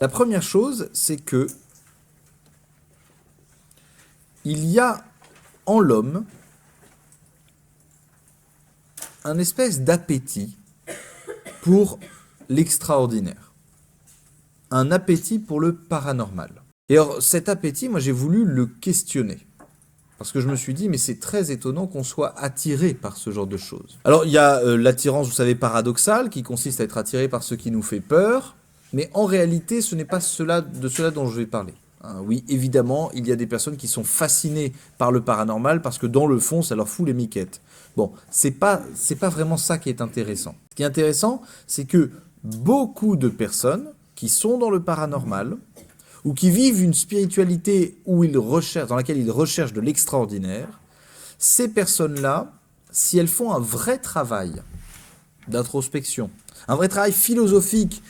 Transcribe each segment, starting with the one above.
La première chose, c'est que il y a en l'homme un espèce d'appétit pour l'extraordinaire, un appétit pour le paranormal. Et alors cet appétit, moi j'ai voulu le questionner. Parce que je me suis dit, mais c'est très étonnant qu'on soit attiré par ce genre de choses. Alors il y a l'attirance, vous savez, paradoxale, qui consiste à être attiré par ce qui nous fait peur, mais en réalité, ce n'est pas de cela dont je vais parler. Hein, oui, évidemment, il y a des personnes qui sont fascinées par le paranormal parce que dans le fond, ça leur fout les miquettes. Bon, c'est pas vraiment ça qui est intéressant. Ce qui est intéressant, c'est que beaucoup de personnes qui sont dans le paranormal, ou qui vivent une spiritualité dans laquelle ils recherchent de l'extraordinaire, ces personnes-là, si elles font un vrai travail d'introspection, un vrai travail philosophique,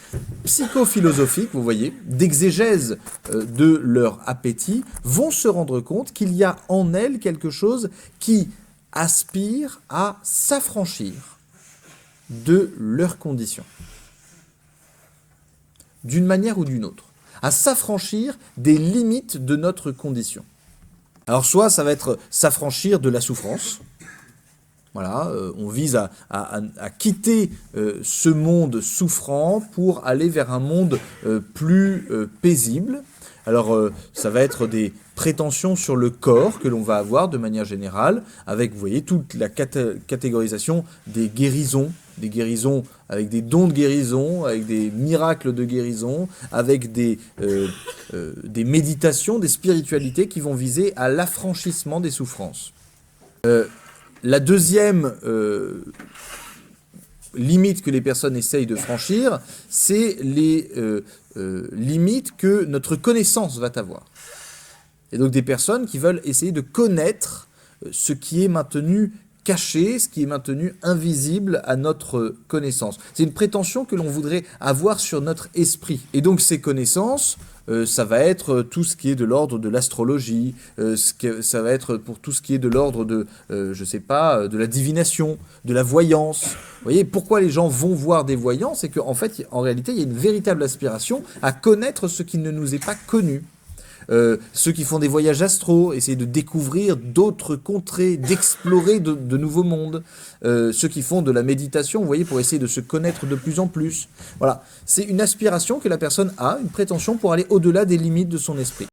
psychophilosophique, vous voyez, d'exégèse de leur appétit, vont se rendre compte qu'il y a en elles quelque chose qui aspire à s'affranchir de leurs conditions, d'une manière ou d'une autre, à s'affranchir des limites de notre condition. Alors soit ça va être s'affranchir de la souffrance. Voilà, on vise à quitter ce monde souffrant pour aller vers un monde plus paisible. Alors ça va être des prétentions sur le corps que l'on va avoir de manière générale, avec, vous voyez, toute la catégorisation des guérisons avec des dons de guérison, avec des miracles de guérison, avec des méditations, des spiritualités qui vont viser à l'affranchissement des souffrances. La deuxième limite que les personnes essayent de franchir, c'est les limites que notre connaissance va avoir. Et donc des personnes qui veulent essayer de connaître ce qui est maintenu caché, ce qui est maintenu invisible à notre connaissance. C'est une prétention que l'on voudrait avoir sur notre esprit. Et donc ces connaissances, ça va être tout ce qui est de l'ordre de l'astrologie, ça va être pour tout ce qui est de l'ordre de, je sais pas, de la divination, de la voyance. Vous voyez, pourquoi les gens vont voir des voyants? C'est qu'en fait, en réalité, il y a une véritable aspiration à connaître ce qui ne nous est pas connu. Ceux qui font des voyages astraux, essayer de découvrir d'autres contrées, d'explorer de nouveaux mondes. Ceux qui font de la méditation, vous voyez, pour essayer de se connaître de plus en plus. Voilà, c'est une aspiration que la personne a, une prétention pour aller au-delà des limites de son esprit.